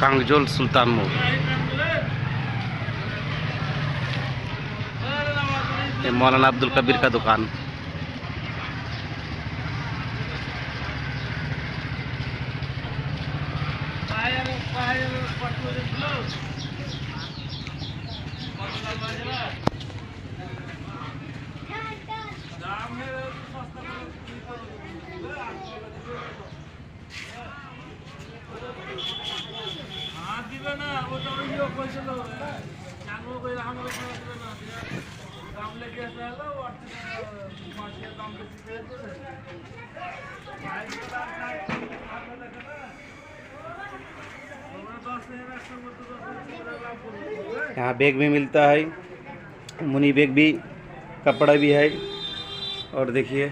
कांगजोल सुल्तान मोड़। ये मौलाना अब्दुल कबीर का दुकान। यहाँ बैग भी मिलता है, मुनी बैग भी, कपड़ा भी है। और देखिए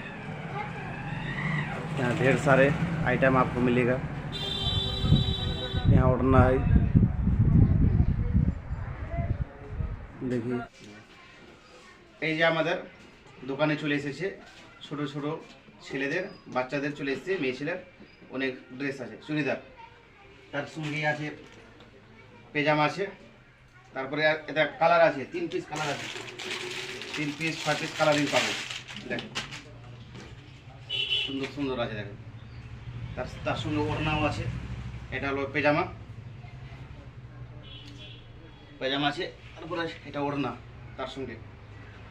यहाँ ढेर सारे आइटम आपको मिलेगा। यहाँ ओढ़ना है, देखिए এই যে আমাদের দোকানে চলে এসেছে ছোট ছোট ছেলেদের, বাচ্চাদের চলে এসেছে, মেয়ে ছেলের অনেক ড্রেস আছে, চুড়িদার, তার সঙ্গে আছে পেজামা আছে, তারপরে এটা কালার আছে, 3 পিস কালার আছে, 3 পিস 6 পিস কালারিং পাবো। দেখেন সুন্দর সুন্দর আছে, দেখেন তার সঙ্গে ওড়নাও আছে। এটা হলো পেজামা, পেজামা আছে, তারপরে এটা ওড়না তার সঙ্গে।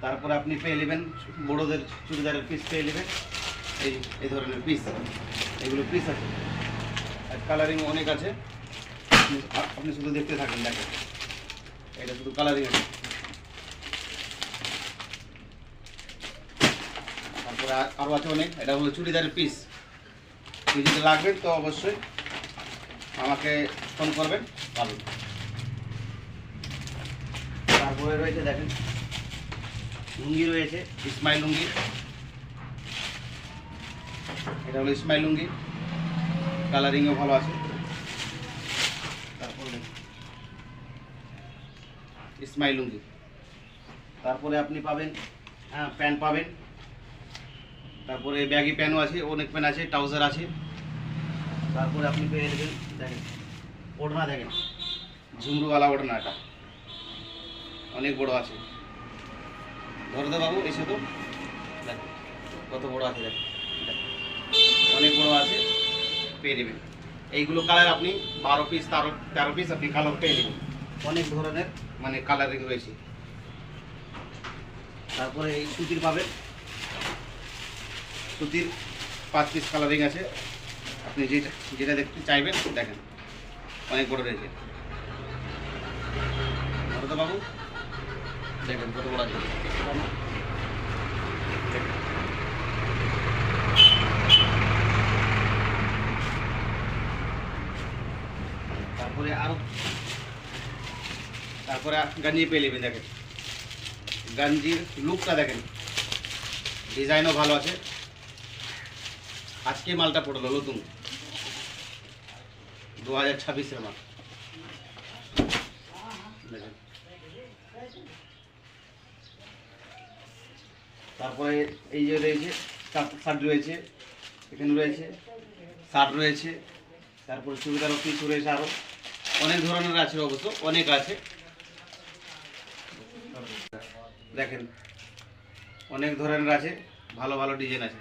তারপরে আপনি পেয়ে নেবেন বড়োদের চুড়িদারের পিস পেয়ে নেবেন, এই ধরনের পিস, এগুলো পিস আছে, আর কালারিং অনেক আছে। আপনি শুধু দেখতে থাকেন, দেখেন এটা শুধু কালারিং আছে। তারপরে আরও আছে অনেক, এটা হলো চুড়িদারের পিস। যদি লাগবেন তো অবশ্যই আমাকে ফোন করবেন, পাবেন। তারপরে রয়েছে দেখেন লুঙ্গি রয়েছে, ইসমাইল লুঙ্গি, এটা হলো ইসমাইল লুঙ্গি, কালারিংও ভালো আছে। তারপরে ইসমাইল লুঙ্গি, তারপরে আপনি পাবেন প্যান্ট পাবেন, তারপরে ব্যাগি প্যান্টও আছে, অনেক প্যান্ট আছে, ট্রাউজার আছে। তারপরে আপনি পেয়ে নেবেন দেখেন ওড়না, দেখেন ঝুমরুওয়ালা ওড়না, এটা অনেক বড় আছে। ধরে দে বাবু, এসে তো দেখো কত বড় আছে, দেখো অনেক বড় আছে, পেয়ে নেবেন। এইগুলো কালার আপনি 12 পিস 13 পিস আপনি কালার পেয়ে নেবেন, অনেক ধরনের মানে কালারিং রয়েছে। তারপরে এই সুতির পাবেন, সুতির 5 পিস কালারিং আছে, আপনি যেটা দেখতে চাইবেন দেখেন অনেক বড় রয়েছে। ধরে দে বাবু, দেখেন কত বড় আছে। তারপরে গঞ্জি পেয়ে নেবেন, দেখেন গঞ্জির লুকটা দেখেন, ডিজাইনও ভালো আছে। আজকে মালটা পড়লো নতুন, 2026-এর মাল, দেখেন। তারপরে এই যে রয়েছে শার্ট রয়েছে, এখানে রয়েছে শার্ট রয়েছে, তারপরে চুড়িদার পিস রয়েছে, আরও অনেক ধরনের আছে, অবশ্য অনেক আছে। দেখেন অনেক ধরনের আছে, ভালো ভালো ডিজাইন আছে।